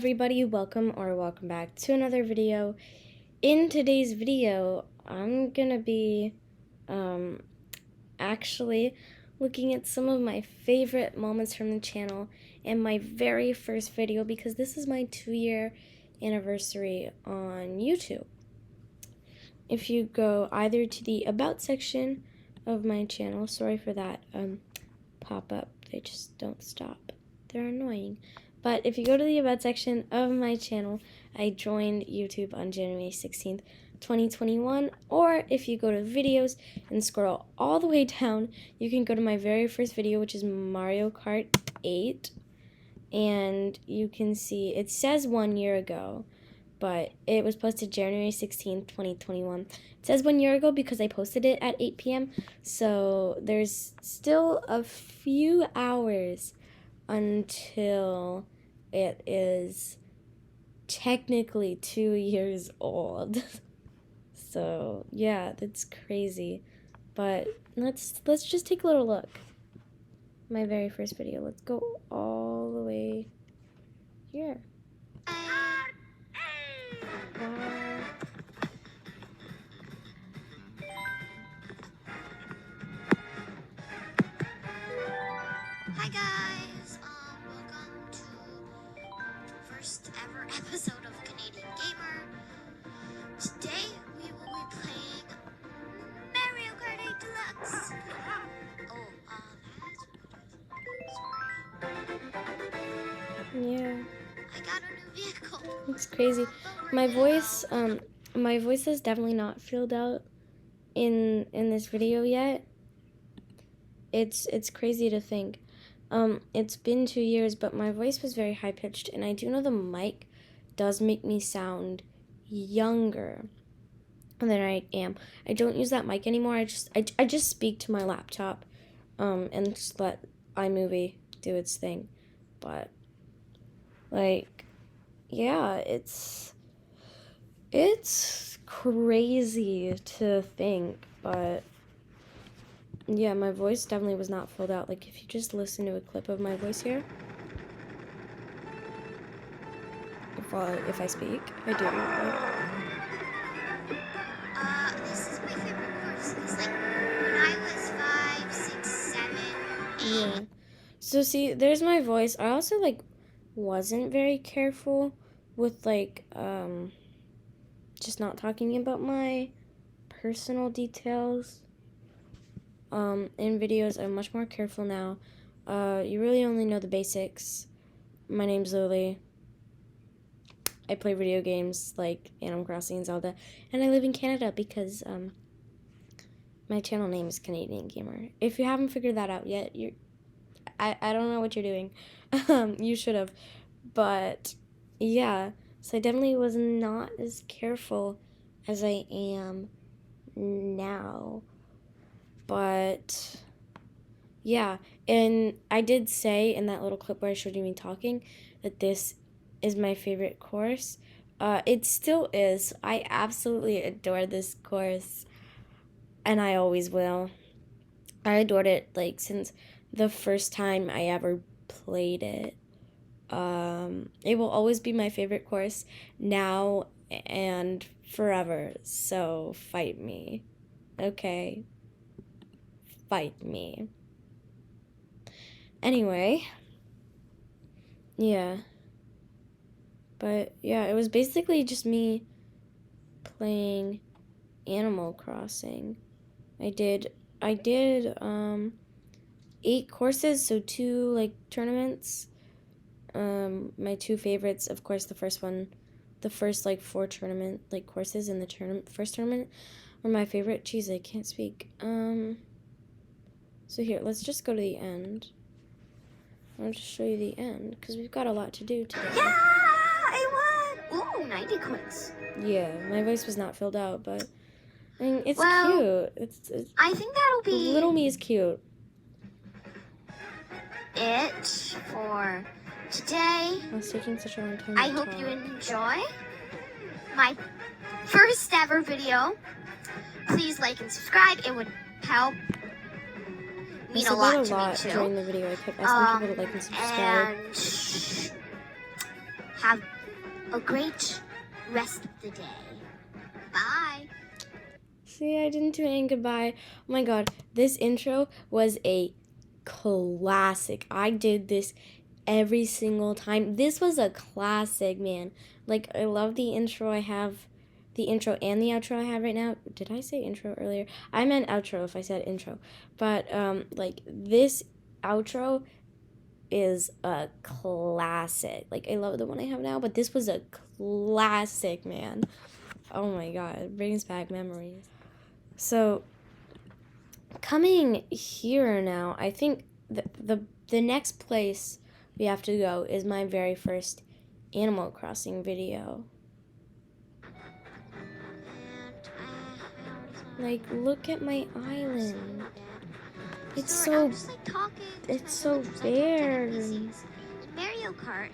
everybody, welcome back to another video. In today's video, I'm gonna be actually looking at some of my favorite moments from the channel and my very first video, because this is my 2-year anniversary on YouTube. If you go either to the About section of my channel, sorry for that pop-up, they just don't stop, they're annoying. But if you go to the About section of my channel, I joined YouTube on January 16th, 2021. Or if you go to videos and scroll all the way down, you can go to my very first video, which is Mario Kart 8. And you can see, it says 1 year ago, but it was posted January 16th, 2021. It says 1 year ago because I posted it at 8 p.m. So there's still a few hours until it is technically 2 years old. So yeah, that's crazy. But let's just take a little look. My very first video. Let's go all the way here. Hi guys, welcome to the first ever episode of Canadian Gamer. Today we will be playing Mario Kart 8 Deluxe. Sorry. Yeah. I got a new vehicle. It's crazy. My voice is definitely not filled out in this video yet. It's crazy to think. It's been 2 years, but my voice was very high-pitched, and I do know the mic does make me sound younger than I am. I don't use that mic anymore. I just speak to my laptop, and just let iMovie do its thing. But, like, yeah, it's crazy to think, but yeah, my voice definitely was not filled out. Like, if you just listen to a clip of my voice here, if I speak, I do. This is my favorite course. It's like when I was 5, 6, 7, 8. Yeah. So see, there's my voice. I also wasn't very careful with just not talking about my personal details. In videos, I'm much more careful now. You really only know the basics. My name's Lily. I play video games like Animal Crossing and Zelda, and I live in Canada because my channel name is Canadian Gamer. If you haven't figured that out yet, I don't know what you're doing. You should have. But yeah, so I definitely was not as careful as I am now. But yeah, and I did say in that little clip where I showed you me talking that this is my favorite course. It still is. I absolutely adore this course, and I always will. I adored it since the first time I ever played it. It will always be my favorite course now and forever. So fight me, okay? Fight me. Anyway, yeah. But yeah, it was basically just me playing Animal Crossing. I did 8 courses, so 2 tournaments. My 2 favorites, of course, the first 4 tournament courses in the first tournament were my favorite. Jeez, I can't speak. So here, let's just go to the end. I'll just show you the end, because we've got a lot to do today. Yeah, I won! Ooh, 90 coins. Yeah, my voice was not filled out, but I mean, it's cute. It's I think that'll be... Little me is cute. It for today. I was taking such a long time I to hope talk. you enjoy my first ever video. Please like and subscribe. It would help mean a lot to me too. During the video, I kept asking people to like and subscribe. And Have a great rest of the day. Bye. See, I didn't do any goodbye. Oh my god, this intro was a classic. I did this every single time. This was a classic, man. Like, I love the intro I have, the intro and the outro I have right now. Did I say intro earlier? I meant outro if I said intro. But, like, this outro is a classic. Like, I love the one I have now, but this was a classic, man. Oh my god, it brings back memories. So, coming here now, I think the next place we have to go is my very first Animal Crossing video. Like, look at my island. It's so bare. In Mario Kart,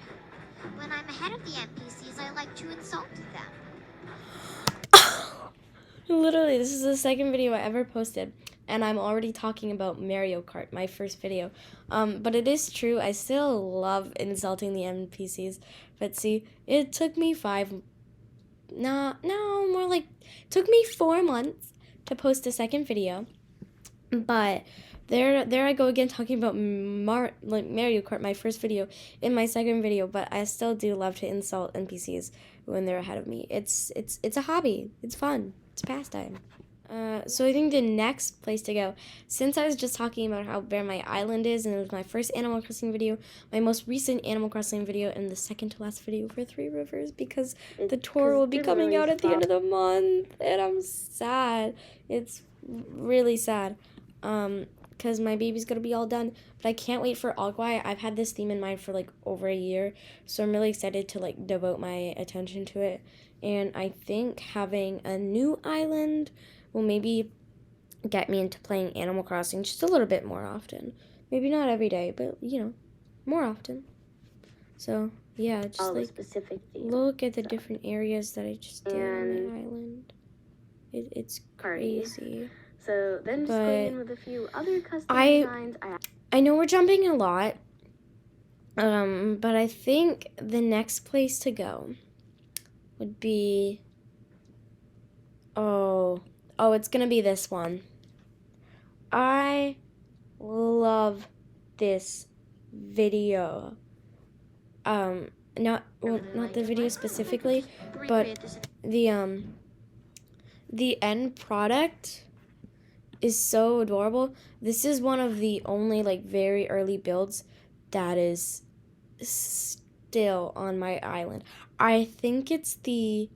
when I'm ahead of the NPCs, I like to insult them. Literally, this is the second video I ever posted, and I'm already talking about Mario Kart, my first video. But it is true, I still love insulting the NPCs. But see, it took me it took me 4 months to post a second video. But there I go again talking about Mario Kart, my first video, in my second video. But I still do love to insult NPCs when they're ahead of me. It's a hobby. It's fun. It's a pastime. So I think the next place to go, since I was just talking about how bare my island is, and it was my first Animal Crossing video, my most recent Animal Crossing video, and the second to last video for Three Rivers, because the tour will be coming out at the end of the month, and I'm sad. It's really sad, because my baby's gonna be all done, but I can't wait for Agua. I've had this theme in mind for like over a year, so I'm really excited to like devote my attention to it. And I think having a new island will maybe get me into playing Animal Crossing just a little bit more often. Maybe not every day, but, you know, more often. So, yeah, just like, look at the different areas that I just did on my island. It's crazy. So then just going in with a few other custom designs. I know we're jumping a lot, but I think the next place to go would be, it's gonna be this one. I love this video. Not the video specifically, but the end product is so adorable. This is one of the only like very early builds that is still on my island. I think it's the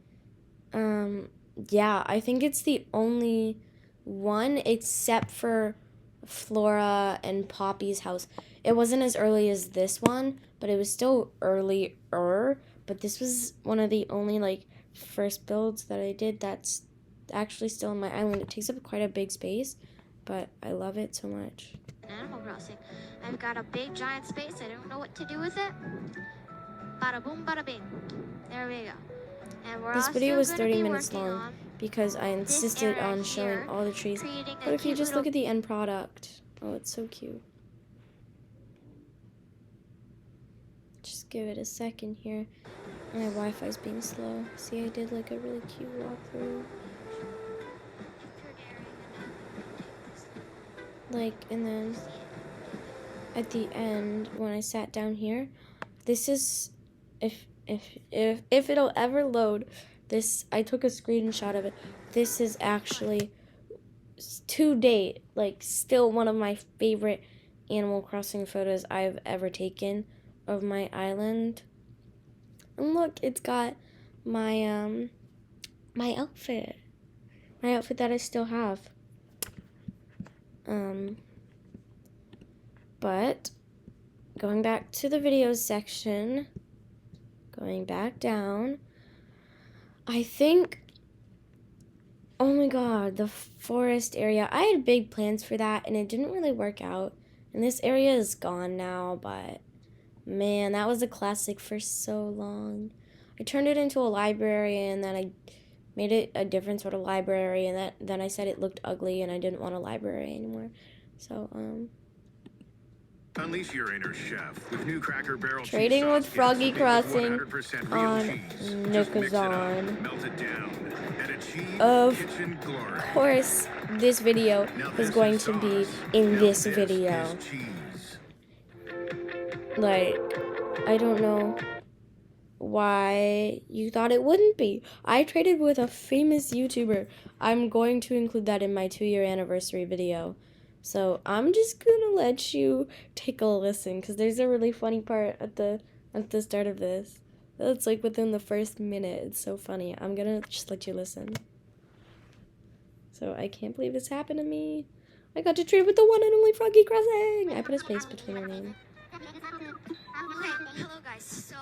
I think it's the only one except for Flora and Poppy's house. It wasn't as early as this one, but it was still earlier. But this was one of the only like first builds that I did that's actually still on my island. It takes up quite a big space, but I love it so much. Animal Crossing. I've got a big giant space. I don't know what to do with it. Bada boom, bada bing. There we go. And This video was 30 minutes long because I insisted on showing all the trees. But if you just look at the end product, oh, it's so cute. Just give it a second here. My Wi-Fi's being slow. See, I did like a really cute walkthrough. Like, and then at the end, when I sat down here, this is, if it'll ever load, this, I took a screenshot of it. This is actually, to date, like, still one of my favorite Animal Crossing photos I've ever taken of my island. And look, it's got my, my outfit that I still have. But going back to the videos section, going back down, I think, oh my god, the forest area. I had big plans for that, and it didn't really work out. And this area is gone now, but man, that was a classic for so long. I turned it into a library, and then I made it a different sort of library, and then I said it looked ugly, and I didn't want a library anymore. So, Unleash your inner chef with new Cracker Barrel Trading cheese with sauce Froggy kits made with Crossing 100% real on cheese. Just mix it up, Nookazon. melt it down, and achieve Of kitchen glory. course, this video Now is this going is to be sauce. in Now this this video. is cheese. Like, I don't know why you thought it wouldn't be. I traded with a famous YouTuber. I'm going to include that in my 2-year anniversary video. So I'm just gonna let you take a listen, because there's a really funny part at the start of this. It's like within the first minute. It's so funny. I'm gonna just let you listen. So I can't believe this happened to me. I got to trade with the one and only Froggy Crossing. I put a space between her name. Okay, hello guys. So,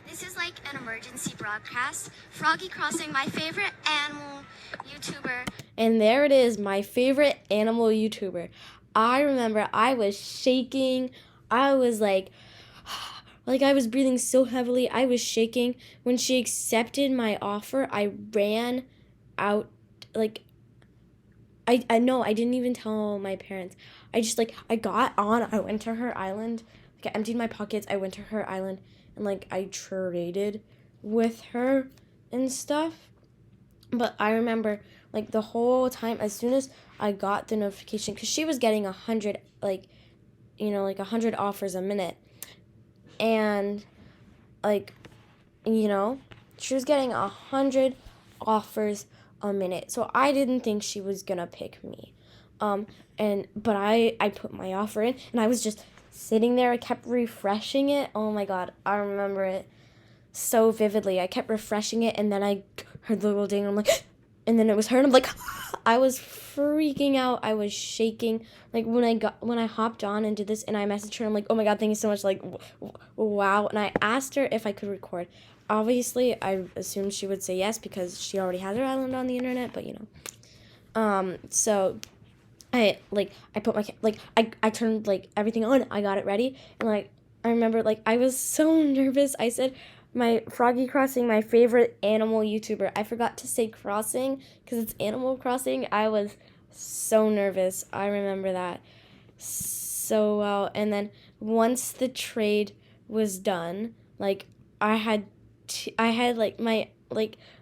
this is like an emergency broadcast. Froggy Crossing, my favorite animal YouTuber. And there it is, my favorite animal YouTuber. I remember I was shaking. I was like I was breathing so heavily. I was shaking. When she accepted my offer, I ran out. Like, I know, I didn't even tell my parents. I just, I got on. I went to her island. Like, I emptied my pockets. I went to her island. And, I traded with her and stuff. But I remember, the whole time, as soon as I got the notification, because she was getting 100, 100 offers a minute. And, she was getting 100 offers a minute. So I didn't think she was going to pick me. But I put my offer in, and I was just sitting there. I kept refreshing it. Oh, my God. I remember it so vividly. I kept refreshing it, and then I heard the little ding, and I'm like, and then it was her, and I'm like, I was freaking out. I was shaking. When I hopped on and did this, and I messaged her, I'm like, oh my God, thank you so much. Wow. And I asked her if I could record. Obviously, I assumed she would say yes, because she already has her island on the internet, but so I put my, I turned, everything on. I got it ready, and, I remember, I was so nervous. I said, my Froggy Crossing, my favorite animal YouTuber. I forgot to say crossing, because it's Animal Crossing. I was so nervous. I remember that so well. And then once the trade was done, I had,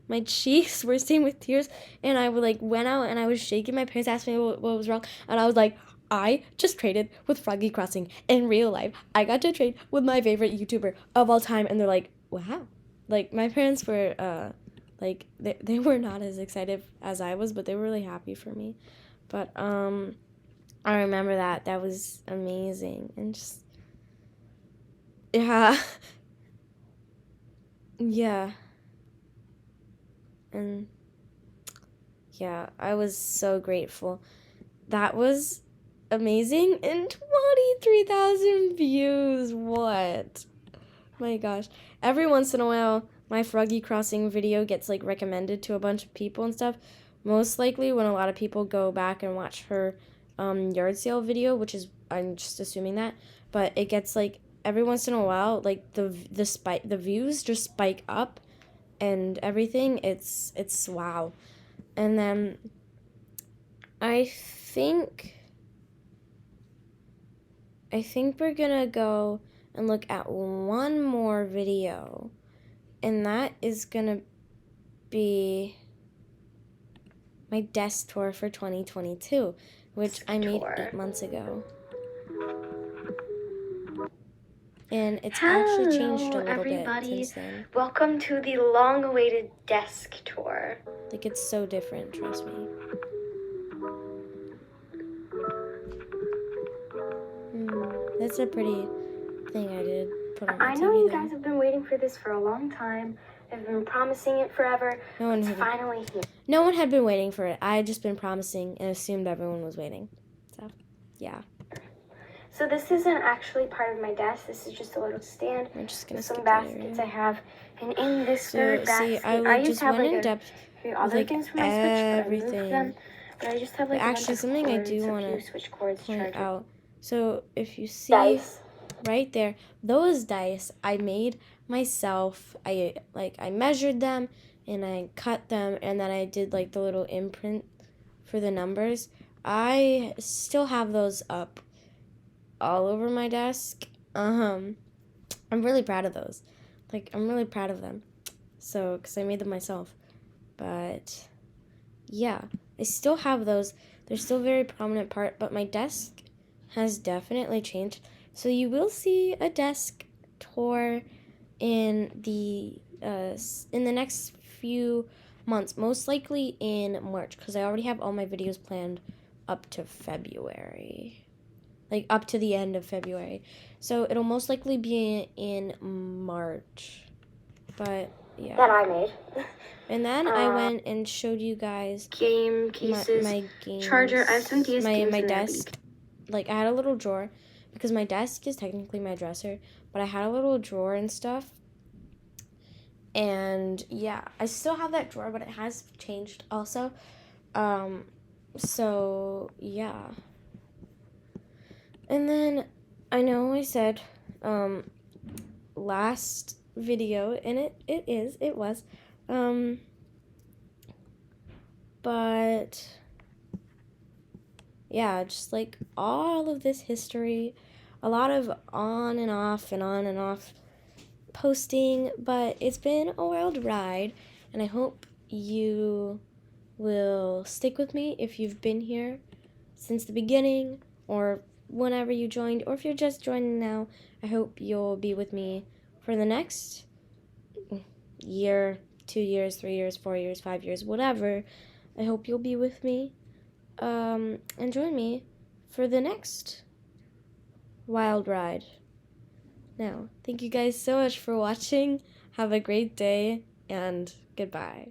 my cheeks were stained with tears, and I would, went out, and I was shaking. My parents asked me what was wrong, and I was like, I just traded with Froggy Crossing in real life. I got to trade with my favorite YouTuber of all time, and they're like, wow. My parents were, they were not as excited as I was, but they were really happy for me. But, I remember that. That was amazing. And just, yeah. Yeah. And, yeah, I was so grateful. That was amazing. And 23,000 views. What? My gosh. Every once in a while, my Froggy Crossing video gets, recommended to a bunch of people and stuff. Most likely when a lot of people go back and watch her yard sale video, which is, I'm just assuming that. But it gets, every once in a while, the views just spike up and everything. It's wow. And then I think we're gonna go and look at one more video, and that is gonna be my desk tour for 2022, which I made 8 months ago. And it's actually changed a little bit since then. Welcome to the long-awaited desk tour. It's so different, trust me. That's a pretty thing I did put on my TV. I know you guys have been waiting for this for a long time. I've been promising it forever. It's finally here. No one had been waiting for it. I had just been promising and assumed everyone was waiting. So, yeah. So this isn't actually part of my desk. This is just a little stand We're just gonna with some skip baskets I have. And in this third basket, I used to have in depth other things for my Switch, but I moved everything. them. But I just have a bunch of something I cords, do a want few to Switch cords, point charger. out. So if you see Dice. right there, those dice I made myself. I measured them and I cut them, and then I did the little imprint for the numbers. I still have those up. all over my desk. I'm really proud of those. Like, I'm really proud of them. So, because I made them myself. But, yeah. I still have those. They're still a very prominent part, but my desk has definitely changed. So you will see a desk tour in the next few months, most likely in March, because I already have all my videos planned up to February, like up to the end of February. So it'll most likely be in March, but yeah. That I made. And then I went and showed you guys Game cases, my games, charger. I have some DS games my in there. desk. Like, I had a little drawer, because my desk is technically my dresser, but I had a little drawer and stuff. And yeah, I still have that drawer, but it has changed also. So yeah. And then I know I said last video, and it was but yeah, just like all of this history, a lot of on and off posting, but it's been a wild ride, and I hope you will stick with me if you've been here since the beginning, or whenever you joined, or if you're just joining now. I hope you'll be with me for the next year, 2 years, 3 years, 4 years, 5 years, whatever. I hope you'll be with me and join me for the next wild ride. Now, thank you guys so much for watching. Have a great day, and goodbye.